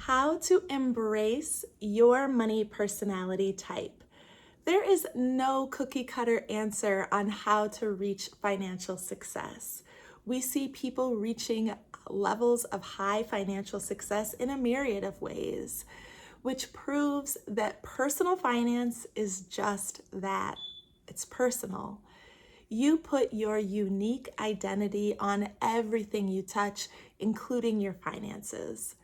how to embrace your money personality type. There is no cookie cutter answer on how to reach financial success. We see people reaching levels of high financial success in a myriad of ways, which proves that personal finance is just that. It's personal. You put your unique identity on everything you touch, including your finances.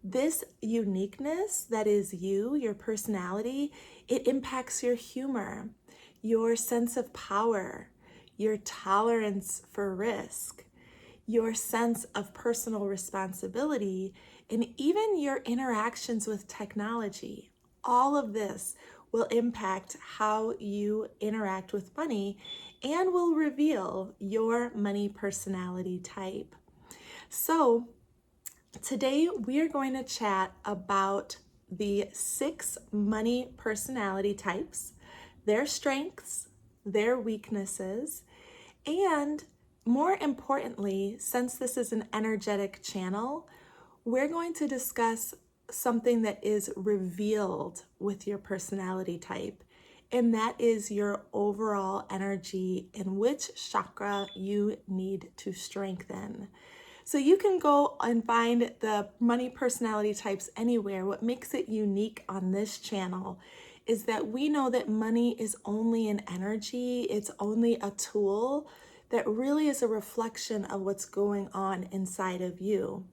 This uniqueness that is you, your personality, it impacts your humor, your sense of power, your tolerance for risk, your sense of personal responsibility, and even your interactions with technology. All of this will impact how you interact with money and will reveal your money personality type. So, today we are going to chat about the 6 money personality types, their strengths, their weaknesses, and more importantly, since this is an energetic channel, we're going to discuss something that is revealed with your personality type, and that is your overall energy and which chakra you need to strengthen. So you can go and find the money personality types anywhere. What makes it unique on this channel is that we know that money is only an energy, it's only a tool that really is a reflection of what's going on inside of you.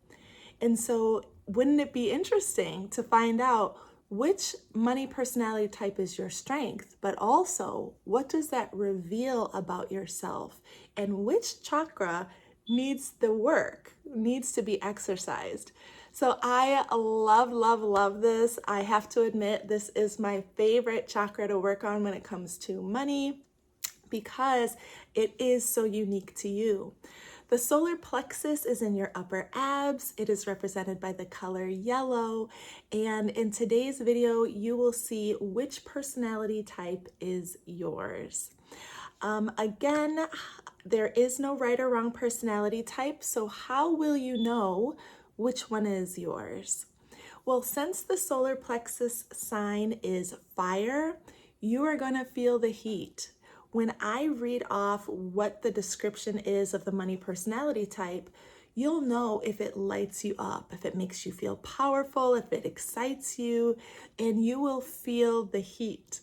And so wouldn't it be interesting to find out which money personality type is your strength, but also what does that reveal about yourself and which chakra needs the work, needs to be exercised. So I love this. I have to admit, this is my favorite chakra to work on when it comes to money because it is so unique to you. The solar plexus is in your upper abs. It is represented by the color yellow. And in today's video, you will see which personality type is yours. Again, there is no right or wrong personality type. So how will you know which one is yours? Well, since the solar plexus sign is fire, you are going to feel the heat. When I read off what the description is of the money personality type, you'll know if it lights you up, if it makes you feel powerful, if it excites you, and you will feel the heat.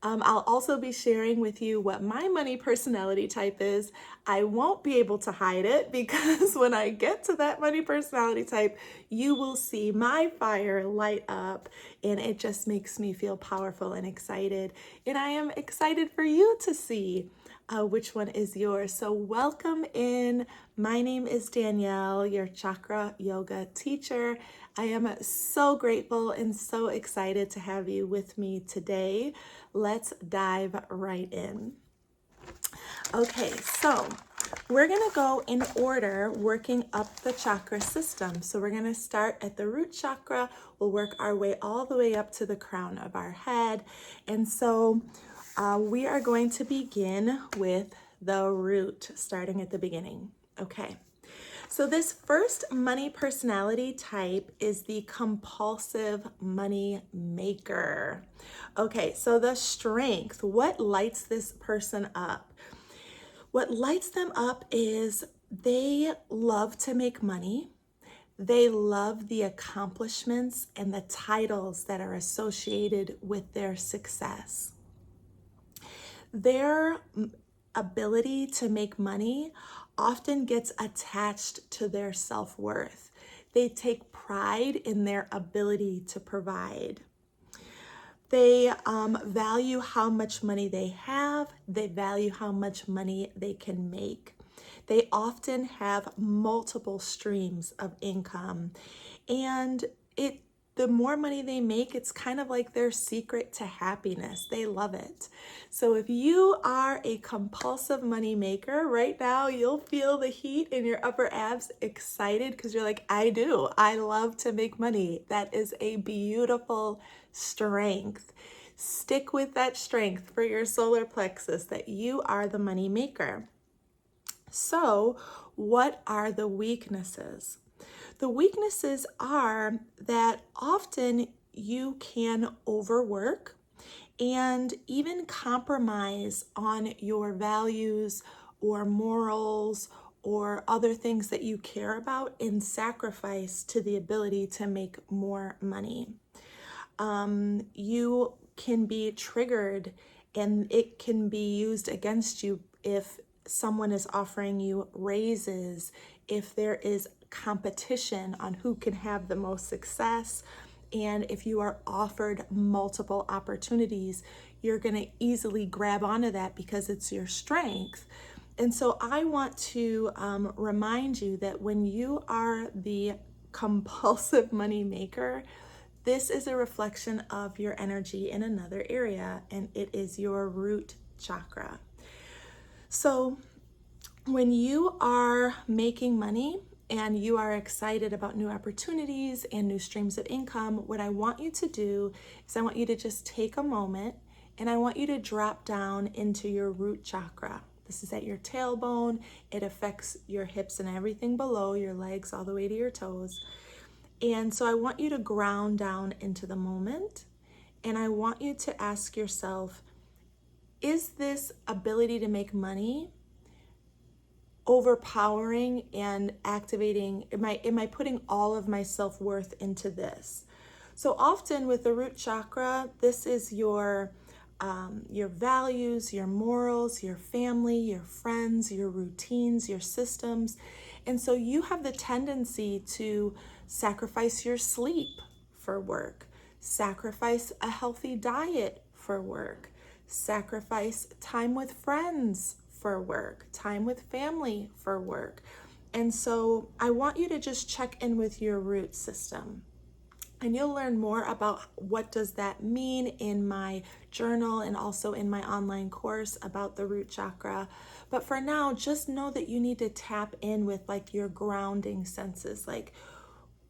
I'll also be sharing with you what my money personality type is. I won't be able to hide it because when I get to that money personality type, you will see my fire light up and it just makes me feel powerful and excited. And I am excited for you to see which one is yours. So welcome in. My name is Danielle, your chakra yoga teacher. I am so grateful and so excited to have you with me today. Let's dive right in. Okay, so we're going to go in order working up the chakra system. So we're going to start at the root chakra. We'll work our way all the way up to the crown of our head. And so we are going to begin with the root, starting at the beginning. Okay. So this first money personality type is the compulsive money maker. Okay, so the strength, what lights this person up? What lights them up is they love to make money. They love the accomplishments and the titles that are associated with their success. Their ability to make money often gets attached to their self-worth. They take pride in their ability to provide. They value how much money they have. They value how much money they can make. They often have multiple streams of income, and the more money they make, it's kind of like their secret to happiness. They love it. So if you are a compulsive money maker right now, you'll feel the heat in your upper abs, excited because you're like, I do. I love to make money. That is a beautiful strength. Stick with that strength for your solar plexus that you are the money maker. So what are the weaknesses? The weaknesses are that often you can overwork and even compromise on your values or morals or other things that you care about in sacrifice to the ability to make more money. You can be triggered and it can be used against you if someone is offering you raises, if there is competition on who can have the most success, and if you are offered multiple opportunities, you're going to easily grab onto that because it's your strength. And so I want to remind you that when you are the compulsive money maker, this is a reflection of your energy in another area, and it is your root chakra. So when you are making money and you are excited about new opportunities and new streams of income, what I want you to do is I want you to just take a moment and I want you to drop down into your root chakra. This is at your tailbone. It affects your hips and everything below, your legs all the way to your toes. And so I want you to ground down into the moment, and I want you to ask yourself, is this ability to make money overpowering and activating? Am I putting all of my self-worth into this? So often with the root chakra, this is your values, your morals, your family, your friends, your routines, your systems. And so you have the tendency to sacrifice your sleep for work, sacrifice a healthy diet for work, sacrifice time with friends for work, time with family for work. And so I want you to just check in with your root system. And you'll learn more about what does that mean in my journal and also in my online course about the root chakra. But for now, just know that you need to tap in with like your grounding senses, like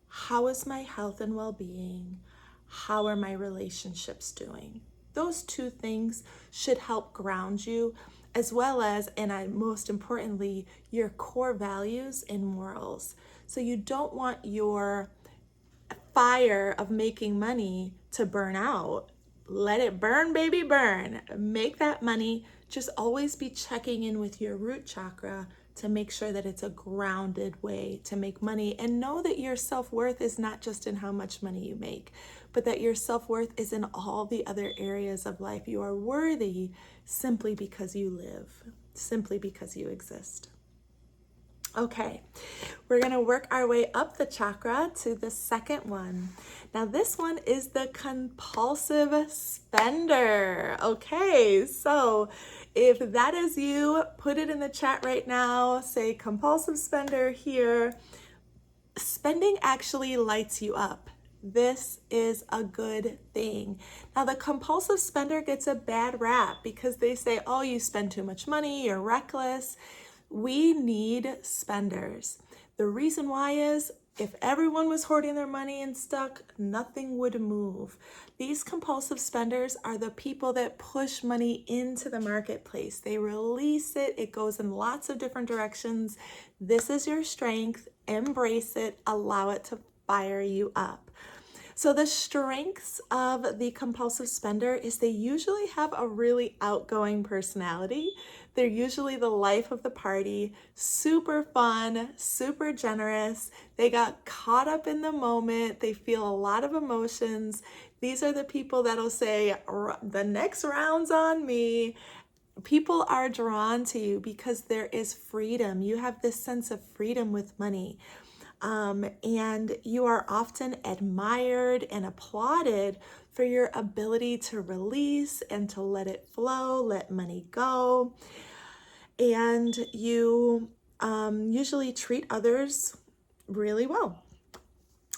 how is my health and well-being? How are my relationships doing? Those two things should help ground you, as well as, and most importantly, your core values and morals. So you don't want your fire of making money to burn out. Let it burn, baby, burn. Make that money. Just always be checking in with your root chakra to make sure that it's a grounded way to make money. And know that your self-worth is not just in how much money you make, but that your self-worth is in all the other areas of life. You are worthy simply because you live, simply because you exist. Okay, we're going to work our way up the chakra to the second one. Now this one is the compulsive spender. Okay, so if that is you, put it in the chat right now. Say compulsive spender here. Spending actually lights you up. This is a good thing. Now the compulsive spender gets a bad rap because they say, oh, you spend too much money, you're reckless. We need spenders. The reason why is if everyone was hoarding their money and stuck, nothing would move. These compulsive spenders are the people that push money into the marketplace. They release it. It goes in lots of different directions. This is your strength. Embrace it. Allow it to fire you up. So the strengths of the compulsive spender is they usually have a really outgoing personality. They're usually the life of the party, super fun, super generous. They got caught up in the moment. They feel a lot of emotions. These are the people that'll say, the next round's on me. People are drawn to you because there is freedom. You have this sense of freedom with money. And you are often admired and applauded for your ability to release and to let it flow, let money go. And you usually treat others really well.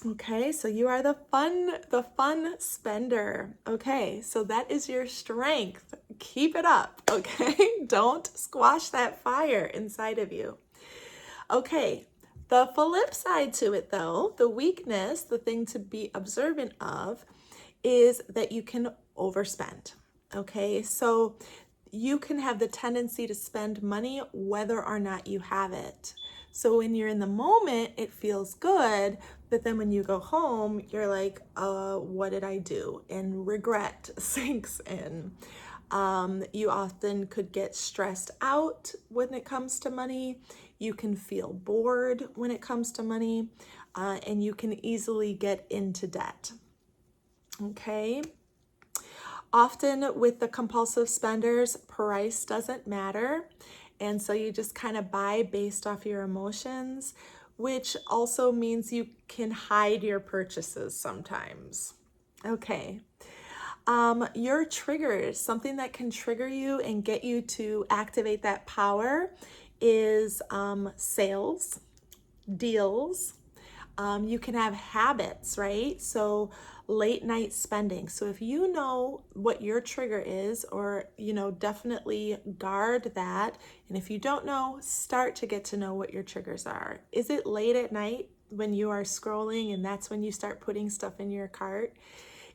Okay, so you are the fun spender. Okay, so that is your strength. Keep it up, okay? Don't squash that fire inside of you. Okay. The flip side to it though, the weakness, the thing to be observant of is that you can overspend. Okay, so you can have the tendency to spend money whether or not you have it. So when you're in the moment, it feels good, but then when you go home, you're like, what did I do? And regret sinks in. You often could get stressed out when it comes to money. You can feel bored when it comes to money, and you can easily get into debt. Okay. Often with the compulsive spenders, price doesn't matter. And so you just kind of buy based off your emotions, which also means you can hide your purchases sometimes. Okay. Your triggers, something that can trigger you and get you to activate that power is sales, deals. You can have habits, right? So late night spending. So if you know what your trigger is, or, definitely guard that. And if you don't know, start to get to know what your triggers are. Is it late at night when you are scrolling and that's when you start putting stuff in your cart?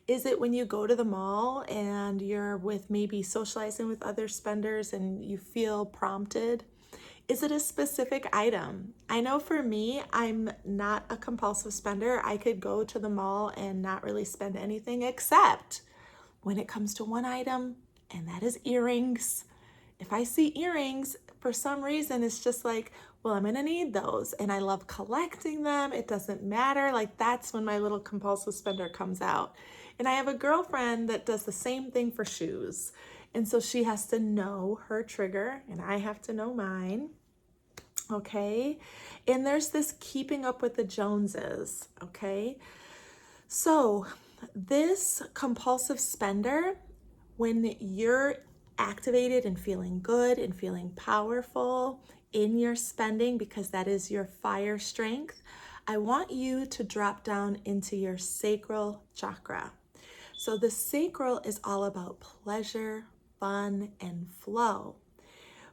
Is it when you go to the mall and you're with maybe socializing with other spenders and you feel prompted? Is it a specific item? I know for me, I'm not a compulsive spender. I could go to the mall and not really spend anything except when it comes to one item, and that is earrings. If I see earrings, for some reason, it's just like, well, I'm gonna need those. And I love collecting them. It doesn't matter. Like, that's when my little compulsive spender comes out. And I have a girlfriend that does the same thing for shoes. And so she has to know her trigger and I have to know mine. Okay. And there's this keeping up with the Joneses. Okay. So this compulsive spender, when you're activated and feeling good and feeling powerful in your spending, because that is your fire strength, I want you to drop down into your sacral chakra. So the sacral is all about pleasure, fun, and flow.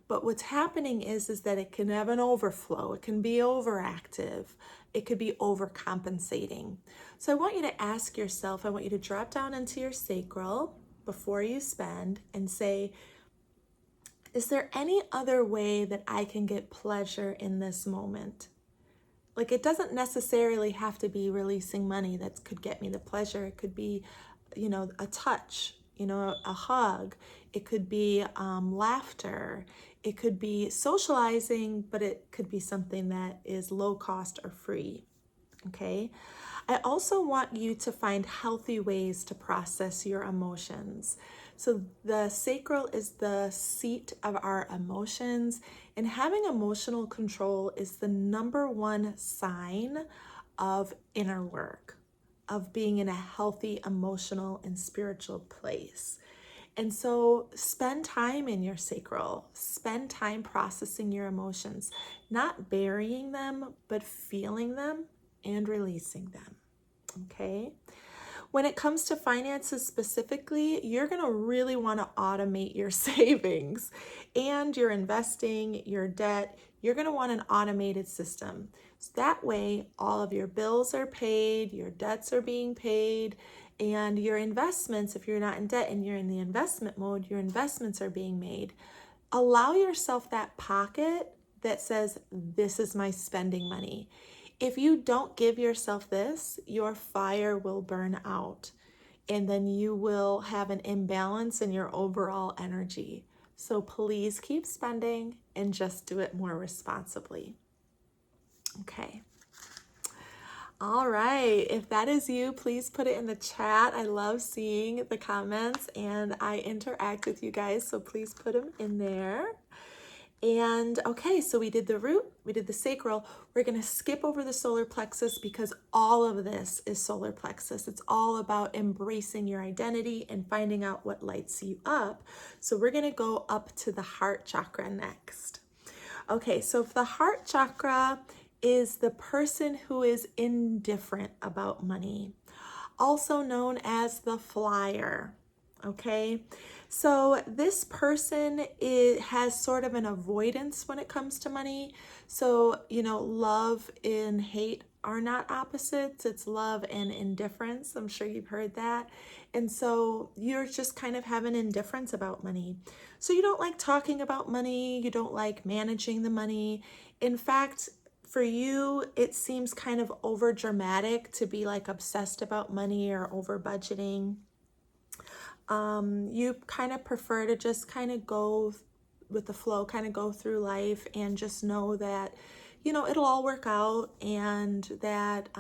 But what's happening is that it can have an overflow. It can be overactive. It could be overcompensating. So I want you to ask yourself, I want you to drop down into your sacral before you spend and say, is there any other way that I can get pleasure in this moment? Like, it doesn't necessarily have to be releasing money that could get me the pleasure. It could be, a touch, a hug. It could be laughter. It could be socializing, but it could be something that is low cost or free. Okay. I also want you to find healthy ways to process your emotions. So the sacral is the seat of our emotions, and having emotional control is the number one sign of inner work, of being in a healthy emotional and spiritual place. And so spend time in your sacral, spend time processing your emotions, not burying them, but feeling them and releasing them. Okay. When it comes to finances specifically, you're going to really want to automate your savings and your investing, your debt. You're going to want an automated system. So that way, all of your bills are paid, your debts are being paid, and your investments, if you're not in debt and you're in the investment mode, your investments are being made. Allow yourself that pocket that says, this is my spending money. If you don't give yourself this, your fire will burn out, and then you will have an imbalance in your overall energy. So please keep spending and just do it more responsibly. Okay. All right. If that is you, please put it in the chat. I love seeing the comments and I interact with you guys, so please put them in there. And okay, so we did the root, we did the sacral. We're going to skip over the solar plexus because all of this is solar plexus. It's all about embracing your identity and finding out what lights you up. So we're going to go up to the heart chakra next. Okay, so the heart chakra is the person who is indifferent about money, also known as the flyer. Okay, so this person has sort of an avoidance when it comes to money. So, love and hate are not opposites. It's love and indifference. I'm sure you've heard that. And so you're just kind of have an indifference about money. So you don't like talking about money. You don't like managing the money. In fact, for you, it seems kind of over dramatic to be like obsessed about money or over budgeting. You kind of prefer to just kind of go with the flow, kind of go through life and just know that, it'll all work out, and that,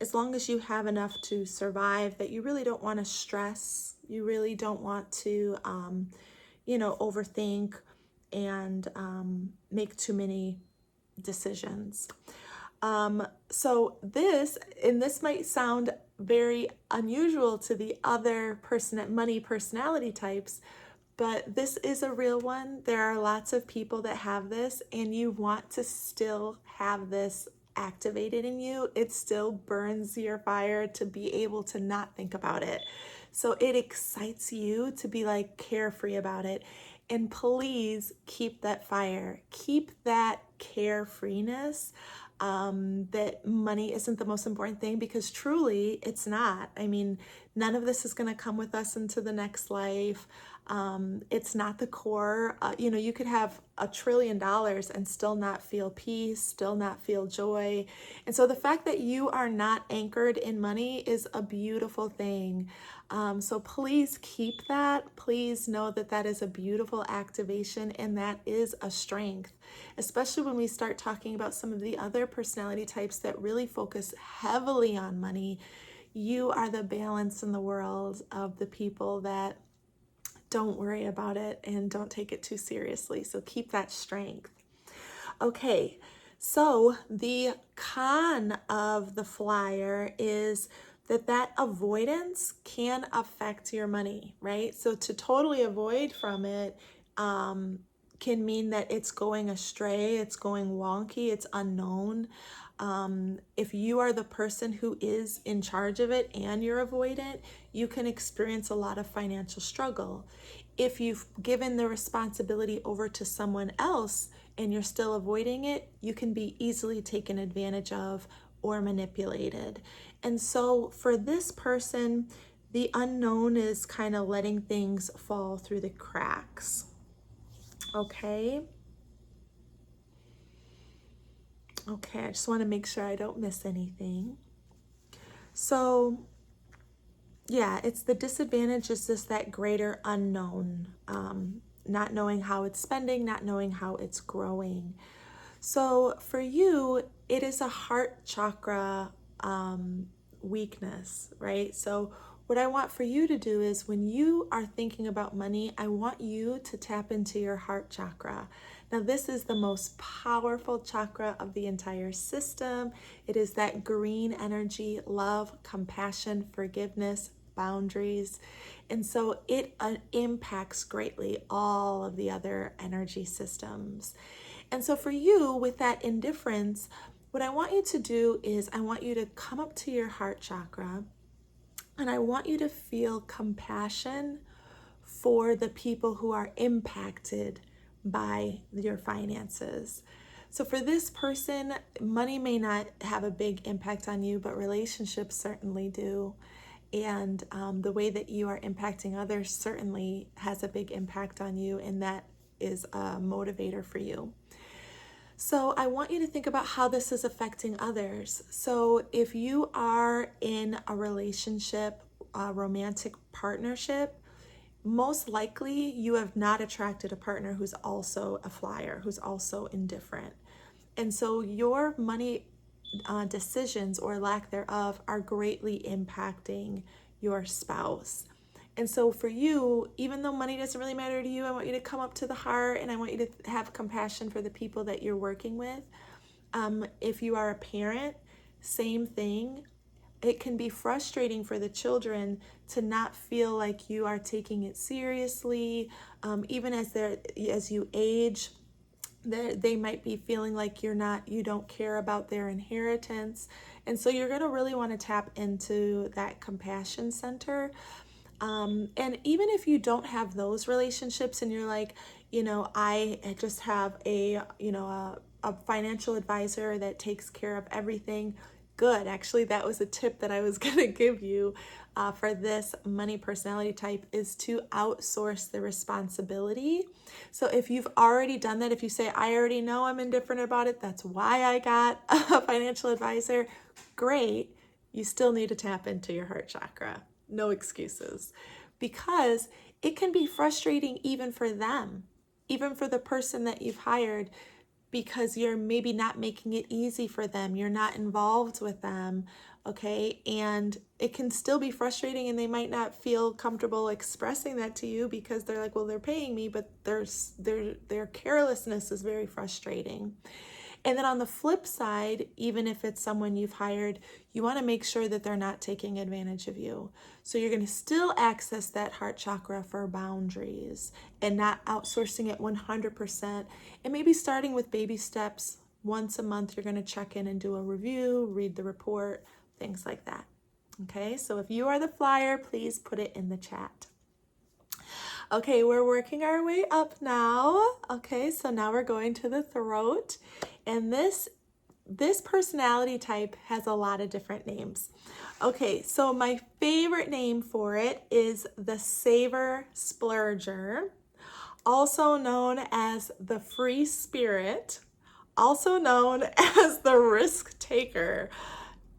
as long as you have enough to survive, that you really don't want to stress. You really don't want to, overthink and make too many decisions. So this might sound very unusual to the other money personality types, but this is a real one. There are lots of people that have this, and you want to still have this activated in you. It still burns your fire to be able to not think about it. So it excites you to be like carefree about it. And please keep that fire, keep that carefreeness, that money isn't the most important thing, because truly it's not. I mean, none of this is going to come with us into the next life. It's not the core. You could have $1 trillion and still not feel peace, still not feel joy. And so the fact that you are not anchored in money is a beautiful thing. So please keep that. Please know that that is a beautiful activation, and that is a strength, especially when we start talking about some of the other personality types that really focus heavily on money. You are the balance in the world of the people that don't worry about it and don't take it too seriously. So keep that strength. Okay, so the con of the flyer is that avoidance can affect your money, right? So to totally avoid from it can mean that it's going astray, it's going wonky, it's unknown. If you are the person who is in charge of it and you're avoidant, you can experience a lot of financial struggle. If you've given the responsibility over to someone else and you're still avoiding it, you can be easily taken advantage of or manipulated. And so for this person, the unknown is kind of letting things fall through the cracks. Okay. Okay, I just want to make sure I don't miss anything. So yeah, it's the disadvantage is just that greater unknown, not knowing how it's spending, not knowing how it's growing. So for you, it is a heart chakra weakness, right? So what I want for you to do is when you are thinking about money, I want you to tap into your heart chakra. Now, this is the most powerful chakra of the entire system. It is that green energy, love, compassion, forgiveness, boundaries. And so it impacts greatly all of the other energy systems. And so for you, with that indifference, what I want you to do is I want you to come up to your heart chakra, and I want you to feel compassion for the people who are impacted by your finances. So for this person, money may not have a big impact on you, but relationships certainly do. And the way that you are impacting others certainly has a big impact on you, and that is a motivator for you. So I want you to think about how this is affecting others. So if you are in a relationship, a romantic partnership, most likely you have not attracted a partner who's also a flyer, who's also indifferent. And so your money decisions or lack thereof are greatly impacting your spouse. And so for you, even though money doesn't really matter to you, I want you to come up to the heart, and I want you to have compassion for the people that you're working with. If you are a parent, same thing. It can be frustrating for the children to not feel like you are taking it seriously. Even as you age, they might be feeling like you don't care about their inheritance. And so you're going to really want to tap into that compassion center. And even if you don't have those relationships and you're like, I just have a a financial advisor that takes care of everything, good. Actually, that was a tip that I was going to give you for this money personality type, is to outsource the responsibility. So if you've already done that, if you say, I already know I'm indifferent about it, that's why I got a financial advisor, great. You still need to tap into your heart chakra. No excuses. Because it can be frustrating even for them, even for the person that you've hired, because you're maybe not making it easy for them. You're not involved with them, okay? And it can still be frustrating, and they might not feel comfortable expressing that to you because they're like, well, they're paying me, but their carelessness is very frustrating. And then on the flip side, even if it's someone you've hired, you want to make sure that they're not taking advantage of you. So you're going to still access that heart chakra for boundaries and not outsourcing it 100%. And maybe starting with baby steps. Once a month, you're going to check in and do a review, read the report, things like that. Okay, so if you are the flyer, please put it in the chat. Okay, we're working our way up now. Okay, so now we're going to the throat. And this personality type has a lot of different names. Okay, so my favorite name for it is the Saver Splurger, also known as the Free Spirit, also known as the Risk Taker.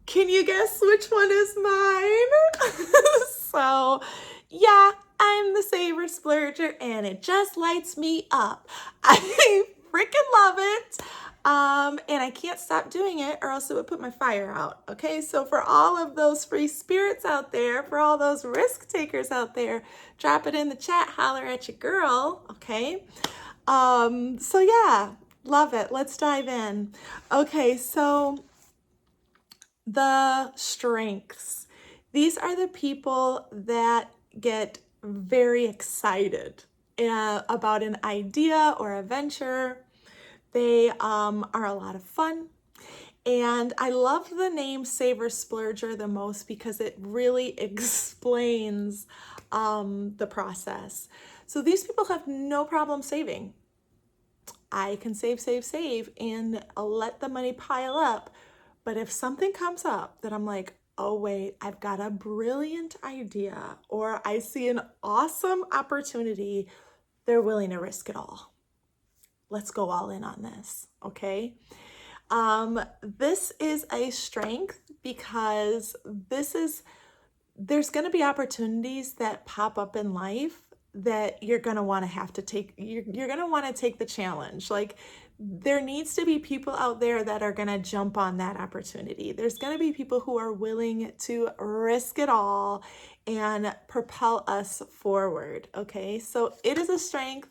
Can you guess which one is mine? So, yeah, I'm the Saver Splurger, and it just lights me up. I freaking love it. And I can't stop doing it, or else it would put my fire out. Okay, so for all of those free spirits out there, for all those risk takers out there, drop it in the chat, holler at your girl. Okay, so yeah, love it. Let's dive in. Okay, so the strengths. These are the people that get very excited about an idea or a venture. They are a lot of fun. And I love the name Saver Splurger the most because it really explains the process. So these people have no problem saving. I can save, and let the money pile up. But if something comes up that I'm like, oh wait, I've got a brilliant idea, or I see an awesome opportunity, they're willing to risk it all. Let's go all in on this, okay? This is a strength because there's going to be opportunities that pop up in life that you're going to want to have to take. You're going to want to take the challenge. Like, there needs to be people out there that are going to jump on that opportunity. There's going to be people who are willing to risk it all and propel us forward, okay? So it is a strength.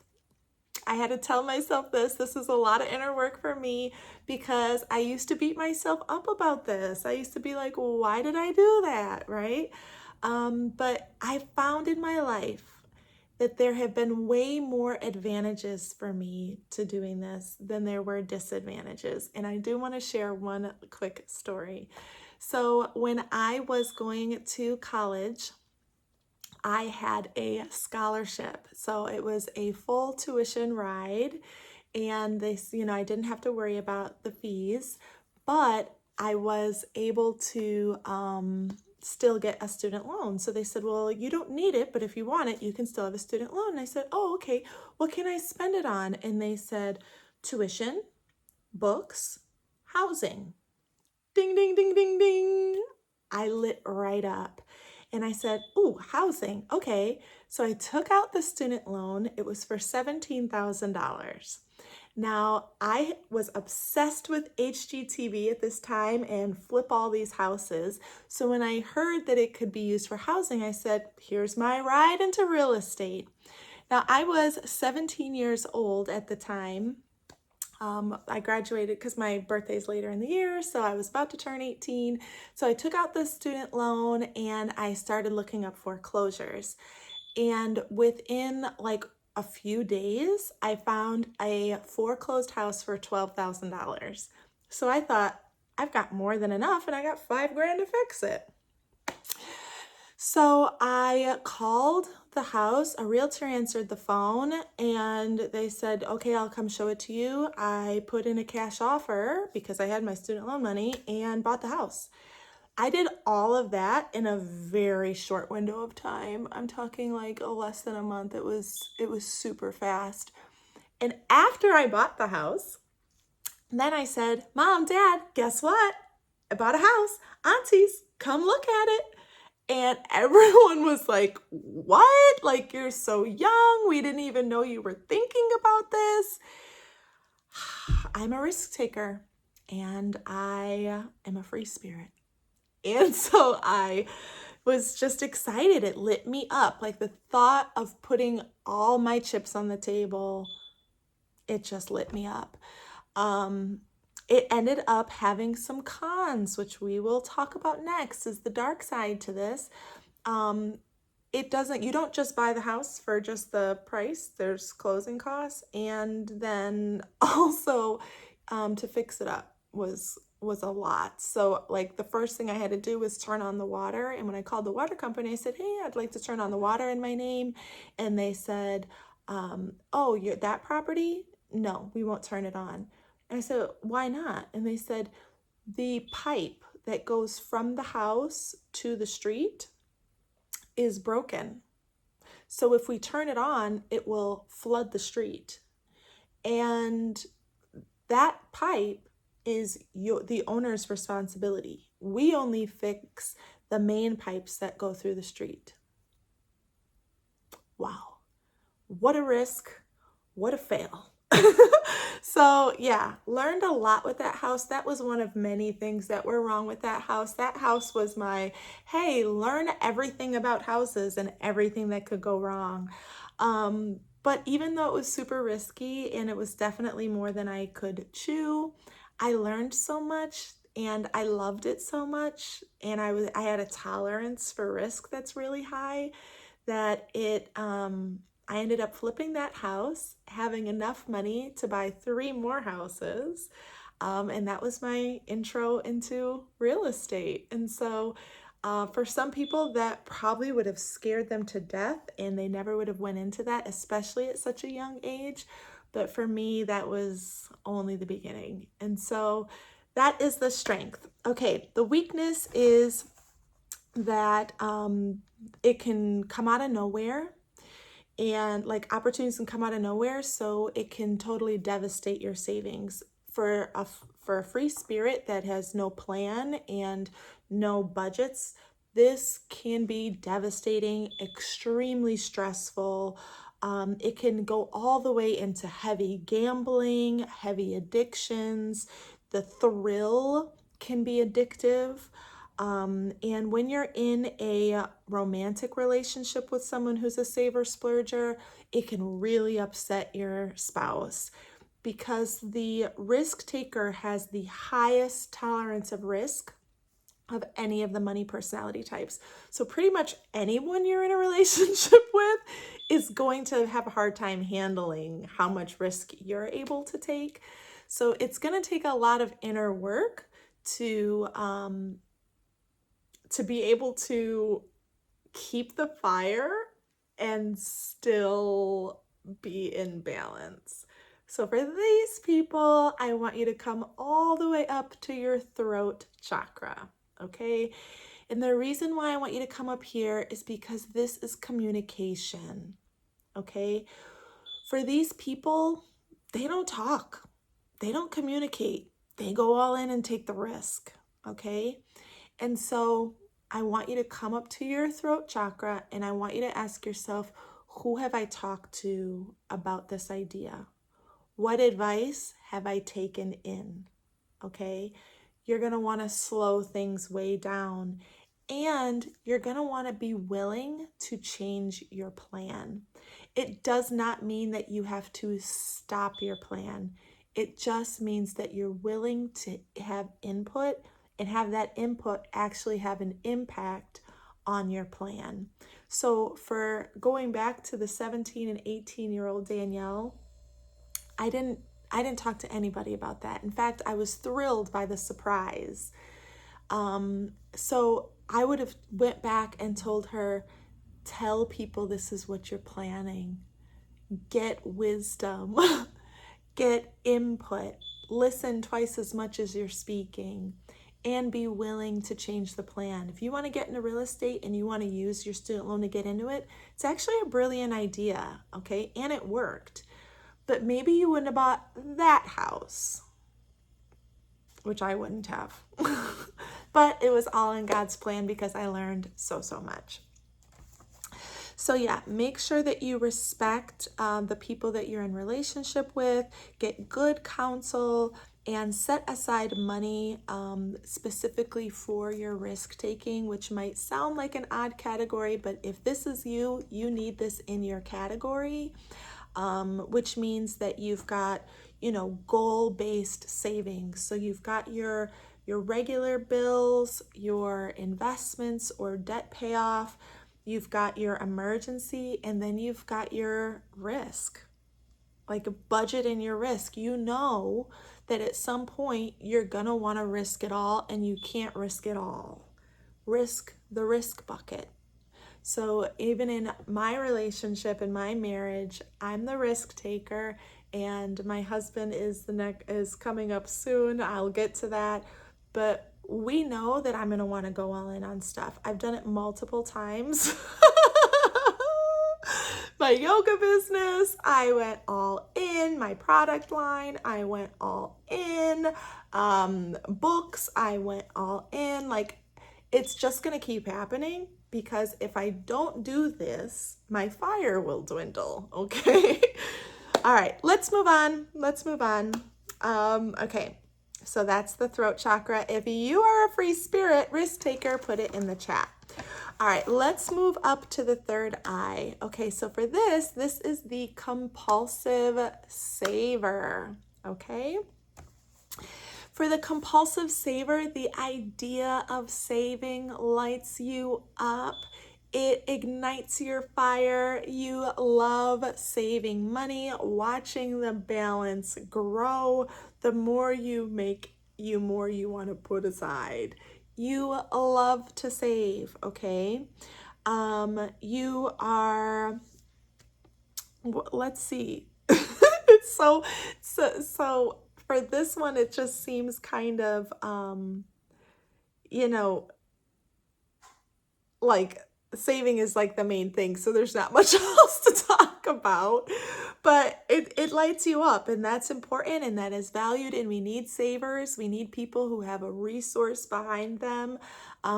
I had to tell myself this. This is a lot of inner work for me because I used to beat myself up about this. I used to be like, well, why did I do that, right? But I found in my life that there have been way more advantages for me to doing this than there were disadvantages. And I do want to share one quick story. So when I was going to college, I had a scholarship. So it was a full tuition ride, and this, I didn't have to worry about the fees, but I was able to still get a student loan. So they said, well, you don't need it, but if you want it, you can still have a student loan. And I said, oh, okay, what can I spend it on? And they said, tuition, books, housing. Ding, ding, ding, ding, ding. I lit right up. And I said, ooh, housing. Okay. So I took out the student loan. It was for $17,000. Now, I was obsessed with HGTV at this time and flip all these houses. So when I heard that it could be used for housing, I said, here's my ride into real estate. Now, I was 17 years old at the time. I graduated because my birthday's later in the year, so I was about to turn 18. So I took out the student loan and I started looking up foreclosures. And within like a few days, I found a foreclosed house for $12,000. So I thought, I've got more than enough, and I got $5,000 to fix it. So I called the house, a realtor answered the phone and they said, okay, I'll come show it to you. I put in a cash offer because I had my student loan money and bought the house. I did all of that in a very short window of time. I'm talking like less than a month. It was super fast. And after I bought the house, then I said, Mom, Dad, guess what? I bought a house. Aunties, come look at it. And everyone was like, what? Like, you're so young. We didn't even know you were thinking about this. I'm a risk taker and I am a free spirit. And so I was just excited. It lit me up. Like the thought of putting all my chips on the table, it just lit me up. It ended up having some cons, which we will talk about next, is the dark side to this. You don't just buy the house for just the price. There's closing costs. And then also to fix it up was a lot. So like the first thing I had to do was turn on the water. And when I called the water company, I said, hey, I'd like to turn on the water in my name. And they said, oh, you're that property? No, we won't turn it on. And I said, why not? And they said, the pipe that goes from the house to the street is broken. So if we turn it on, it will flood the street. And that pipe is the owner's responsibility. We only fix the main pipes that go through the street. Wow. What a risk. What a fail. So yeah, learned a lot with that house. That was one of many things that were wrong with that house. That house was my, hey, learn everything about houses and everything that could go wrong. But even though it was super risky and it was definitely more than I could chew, I learned so much and I loved it so much. And I had a tolerance for risk that's really high that I ended up flipping that house, having enough money to buy 3 more houses. And that was my intro into real estate. And so for some people that probably would have scared them to death and they never would have went into that, especially at such a young age. But for me, that was only the beginning. And so that is the strength. Okay, the weakness is that it can come out of nowhere. And like opportunities can come out of nowhere, so it can totally devastate your savings. For a free spirit that has no plan and no budgets, this can be devastating, extremely stressful. It can go all the way into heavy gambling, heavy addictions. The thrill can be addictive. And when you're in a romantic relationship with someone who's a saver splurger, it can really upset your spouse because the risk taker has the highest tolerance of risk of any of the money personality types. So pretty much anyone you're in a relationship with is going to have a hard time handling how much risk you're able to take. So it's going to take a lot of inner work to be able to keep the fire and still be in balance. So for these people, I want you to come all the way up to your throat chakra, okay? And the reason why I want you to come up here is because this is communication, okay? For these people, they don't talk. They don't communicate. They go all in and take the risk, okay? And so I want you to come up to your throat chakra and I want you to ask yourself, who have I talked to about this idea? What advice have I taken in? Okay, you're going to want to slow things way down and you're going to want to be willing to change your plan. It does not mean that you have to stop your plan. It just means that you're willing to have input and have that input actually have an impact on your plan. So for going back to the 17 and 18-year-old Danielle, I didn't talk to anybody about that. In fact, I was thrilled by the surprise. So I would have went back and told her, Tell people this is what you're planning. Get wisdom. Get input. Listen twice as much as you're speaking. And be willing to change the plan. If you want to get into real estate and you want to use your student loan to get into it, it's actually a brilliant idea, okay? And it worked. But maybe you wouldn't have bought that house, which I wouldn't have. But it was all in God's plan because I learned so much. So yeah, make sure that you respect the people that you're in relationship with, get good counsel, and set aside money specifically for your risk taking, which might sound like an odd category, but if this is you, you need this in your category, which means that you've got, goal-based savings. So you've got your regular bills, your investments or debt payoff, you've got your emergency, and then you've got your risk, like a budget in your risk. You know that at some point you're gonna wanna risk it all, and you can't risk it all. Risk the risk bucket. So even in my relationship, in my marriage, I'm the risk taker, and my husband is coming up soon. I'll get to that. But we know that I'm going to want to go all in on stuff. I've done it multiple times. My yoga business, I went all in. My product line, I went all in. Books, I went all in. Like, it's just going to keep happening because if I don't do this, my fire will dwindle, okay? All right, let's move on. Okay. So that's the throat chakra. If you are a free spirit risk taker, put it in the chat. All right, let's move up to the third eye. Okay, so for this is the compulsive saver, okay? For the compulsive saver, the idea of saving lights you up. It ignites your fire. You love saving money, watching the balance grow. The more you make, the more you want to put aside. You love to save, okay? You are, let's see. It's so for this one, it just seems kind of, like saving is like the main thing. So there's not much else to talk about, but it lights you up, and that's important, and that is valued. And we need savers. We need people who have a resource behind them.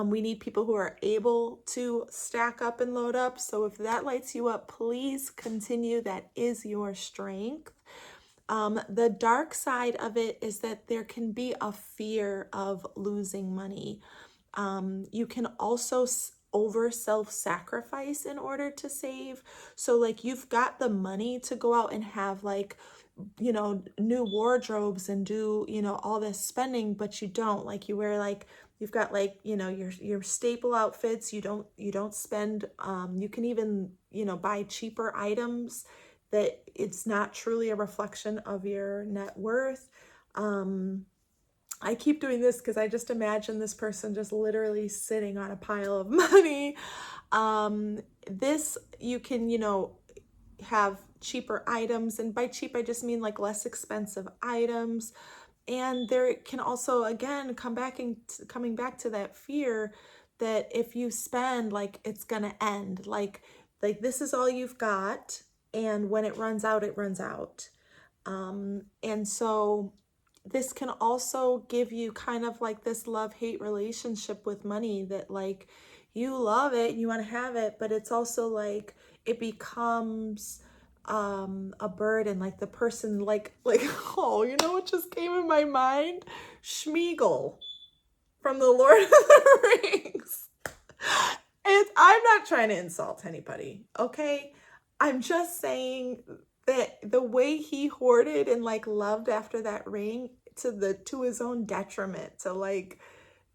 We need people who are able to stack up and load up. So if that lights you up, please continue. That is your strength. The dark side of it is that there can be a fear of losing money. You can also over self-sacrifice in order to save. So like you've got the money to go out and have like, new wardrobes and do, all this spending, but you don't. Like you wear like, you've got like, your staple outfits. You don't spend, you can even, buy cheaper items that it's not truly a reflection of your net worth. I keep doing this because I just imagine this person just literally sitting on a pile of money. This, you can, have cheaper items. And by cheap, I just mean like less expensive items. And there can also, again, coming back to that fear that if you spend, like, it's going to end. Like this is all you've got. And when it runs out, it runs out. And so this can also give you kind of like this love-hate relationship with money, that like you love it and you want to have it, but it's also like it becomes a burden. Like the person like oh, you know what just came in my mind? Schmeagol from the Lord of the Rings. And I'm not trying to insult anybody, okay? I'm just saying that the way he hoarded and like loved after that ring to his own detriment, to like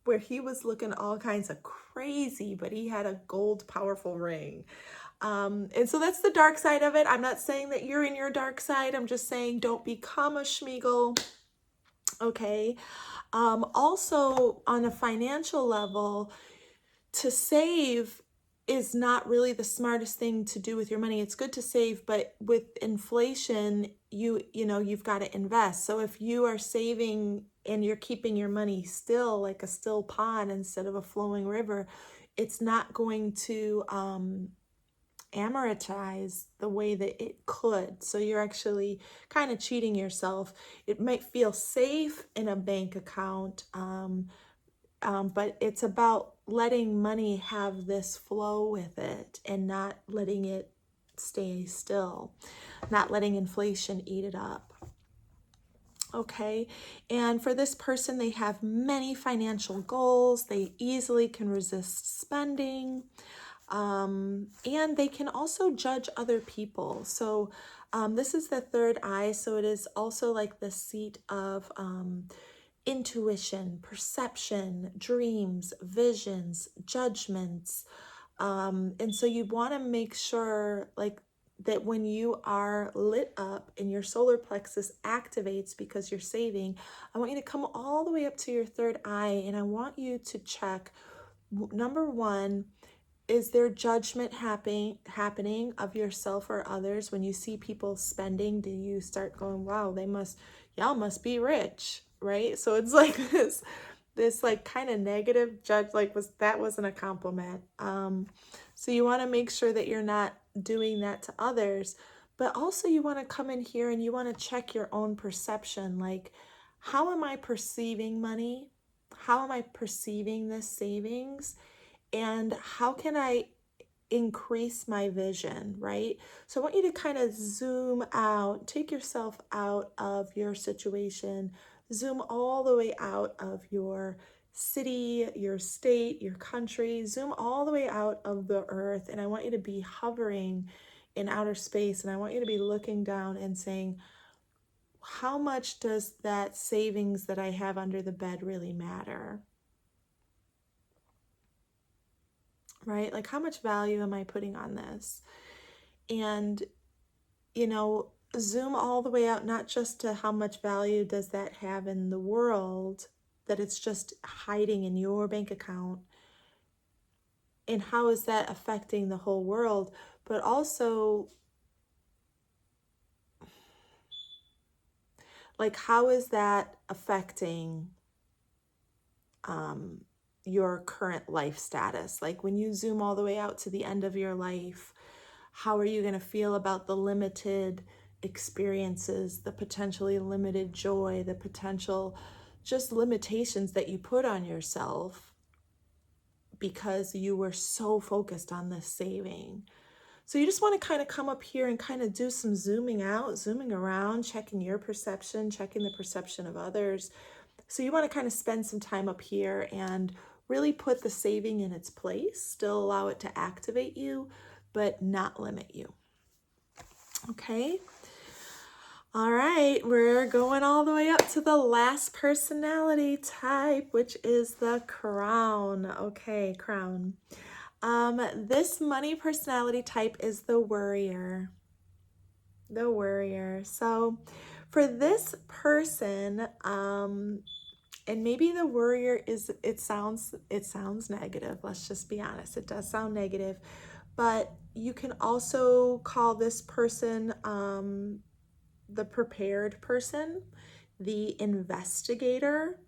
where he was looking all kinds of crazy, but he had a gold powerful ring. And so that's the dark side of it. I'm not saying that you're in your dark side. I'm just saying don't become a Schmeagol. Okay. Also on a financial level, to save, is not really the smartest thing to do with your money. It's good to save, but with inflation, you've got to invest. So if you are saving and you're keeping your money still, like a still pond instead of a flowing river, it's not going to amortize the way that it could. So you're actually kind of cheating yourself. It might feel safe in a bank account, but it's about letting money have this flow with it and not letting it stay still, not letting inflation eat it up. Okay, and for this person, they have many financial goals. They easily can resist spending, and they can also judge other people. So this is the third eye, so it is also like the seat of intuition, perception, dreams, visions, judgments. And so you want to make sure like that when you are lit up and your solar plexus activates because you're saving, I want you to come all the way up to your third eye, and I want you to check, number one, is there judgment happening of yourself or others? When you see people spending, do you start going, wow, y'all must be rich, right? So it's like this like kind of negative judge, like that wasn't a compliment. So you want to make sure that you're not doing that to others, but also you want to come in here and you want to check your own perception. Like, how am I perceiving money? How am I perceiving this savings? And how can I increase my vision, right? So I want you to kind of zoom out, take yourself out of your situation, zoom all the way out of your city, your state, your country, zoom all the way out of the earth. And I want you to be hovering in outer space. And I want you to be looking down and saying, how much does that savings that I have under the bed really matter? Right? Like, how much value am I putting on this? And, zoom all the way out, not just to how much value does that have in the world, that it's just hiding in your bank account, and how is that affecting the whole world, but also, like, how is that affecting your current life status? Like, when you zoom all the way out to the end of your life, how are you going to feel about the limited experiences, the potentially limited joy, the potential just limitations that you put on yourself because you were so focused on this saving? So you just want to kind of come up here and kind of do some zooming out, zooming around, checking your perception, checking the perception of others. So you want to kind of spend some time up here and really put the saving in its place, still allow it to activate you, but not limit you. Okay. All right, we're going all the way up to the last personality type, which is the Crown. Okay, Crown. This money personality type is the worrier. The worrier. So for this person, and maybe the worrier it sounds negative. Let's just be honest. It does sound negative, but you can also call this person the prepared person, the investigator.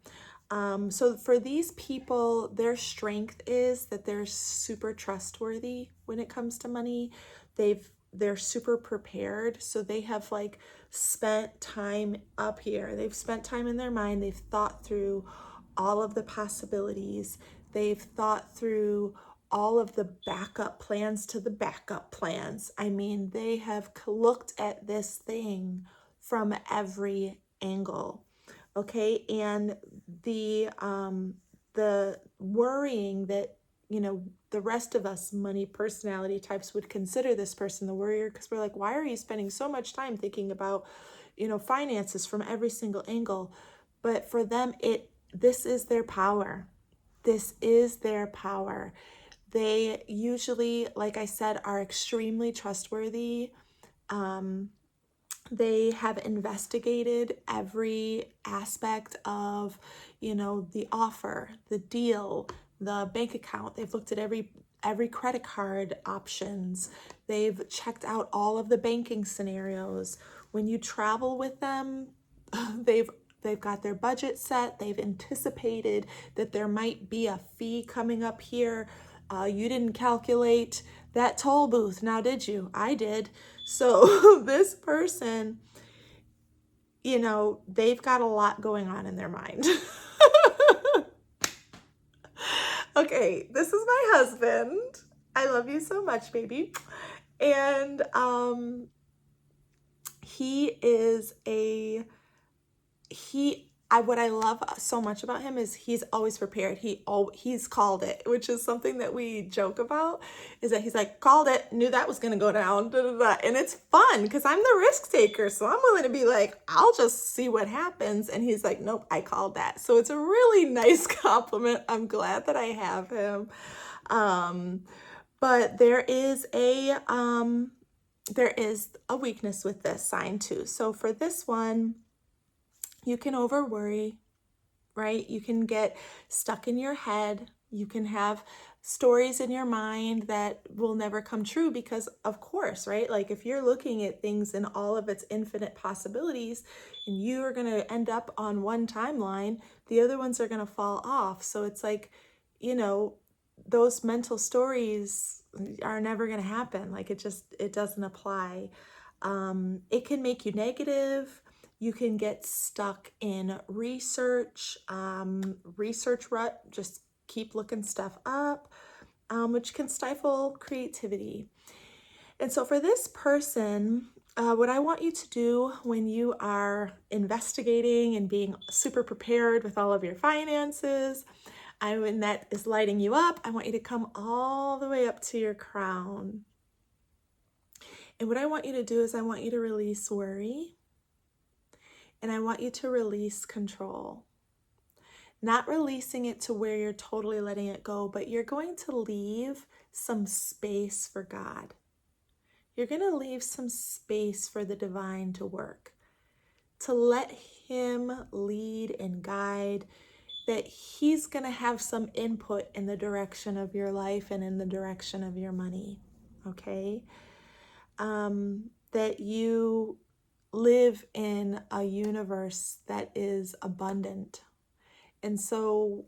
So for these people, their strength is that they're super trustworthy when it comes to money. They're super prepared. So they have like spent time up here. They've spent time in their mind. They've thought through all of the possibilities. They've thought through all of the backup plans to the backup plans. I mean, they have looked at this thing from every angle. Okay, and the worrying that the rest of us money personality types would consider this person the worrier, because we're like, why are you spending so much time thinking about finances from every single angle? But for them, this is their power. This is their power. They usually, like I said, are extremely trustworthy. They have investigated every aspect of, the offer, the deal, the bank account. They've looked at every credit card options. They've checked out all of the banking scenarios. When you travel with them, they've got their budget set. They've anticipated that there might be a fee coming up here. You didn't calculate that toll booth, now did you? I did. So this person, you know, they've got a lot going on in their mind. Okay, this is my husband. I love you so much, baby. And what I love so much about him is he's always prepared. He's called it, which is something that we joke about, is that he's like, called it, knew that was going to go down, da, da, da. And it's fun because I'm the risk taker. So I'm willing to be like, I'll just see what happens. And he's like, nope, I called that. So it's a really nice compliment. I'm glad that I have him. But there is a weakness with this sign too. So for this one, you can over worry, right? You can get stuck in your head. You can have stories in your mind that will never come true because, of course, right? Like if you're looking at things in all of its infinite possibilities and you are going to end up on one timeline, the other ones are going to fall off. So it's like, you know, those mental stories are never going to happen. Like it doesn't apply. It can make you negative. You can get stuck in research rut, just keep looking stuff up, which can stifle creativity. And so for this person, what I want you to do when you are investigating and being super prepared with all of your finances, when that is lighting you up, I want you to come all the way up to your crown. And what I want you to do is I want you to release worry. And I want you to release control. Not releasing it to where you're totally letting it go, but you're going to leave some space for God. You're going to leave some space for the divine to work, to let him lead and guide, that he's going to have some input in the direction of your life and in the direction of your money, okay? That you live in a universe that is abundant. And so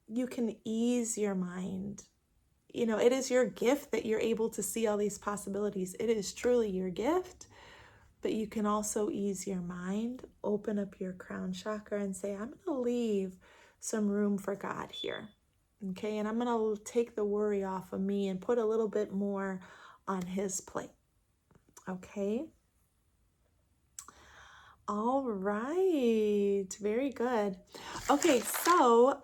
you can ease your mind. You know, it is your gift that you're able to see all these possibilities. It is truly your gift, but you can also ease your mind, open up your crown chakra and say, I'm going to leave some room for God here. Okay, and I'm going to take the worry off of me and put a little bit more on his plate. Okay. All right, very good. Okay, so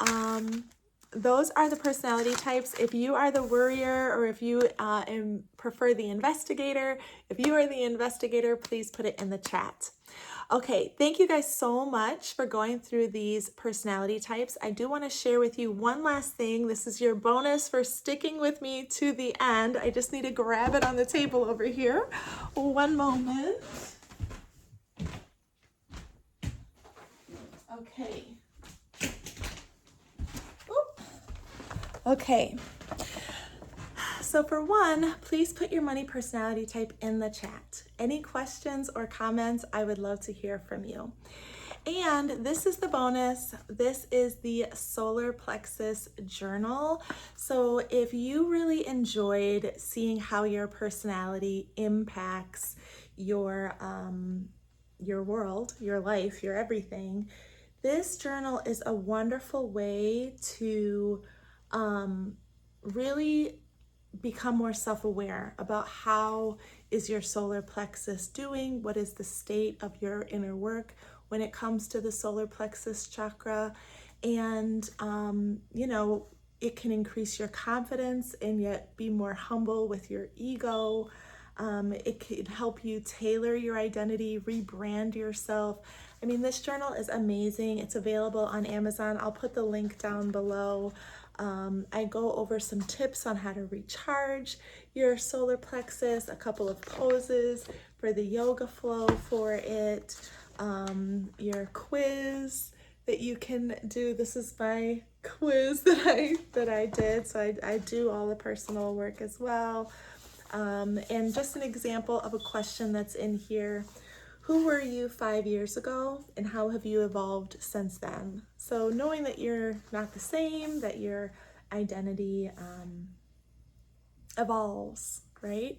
those are the personality types. If you are the worrier or if you prefer the investigator, if you are the investigator, please put it in the chat. Okay, thank you guys so much for going through these personality types. I do want to share with you one last thing. This is your bonus for sticking with me to the end. I just need to grab it on the table over here. One moment. Okay. Oop. Okay. So for one, please put your money personality type in the chat. Any questions or comments, I would love to hear from you. And this is the bonus. This is the Solar Plexus Journal. So if you really enjoyed seeing how your personality impacts your world, your life, your everything, this journal is a wonderful way to really become more self-aware about how is your solar plexus doing, what is the state of your inner work when it comes to the solar plexus chakra. And you know, it can increase your confidence and yet be more humble with your ego. It can help you tailor your identity, rebrand yourself. I mean, this journal is amazing. It's available on Amazon. I'll put the link down below. I go over some tips on how to recharge your solar plexus, a couple of poses for the yoga flow for it, your quiz that you can do. This is my quiz that I did. So I do all the personal work as well. And just an example of a question that's in here. Who were you 5 years ago, and how have you evolved since then? So knowing that you're not the same, that your identity evolves, right?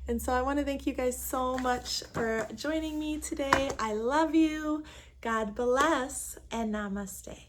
And so I want to thank you guys so much for joining me today. I love you. God bless, and namaste.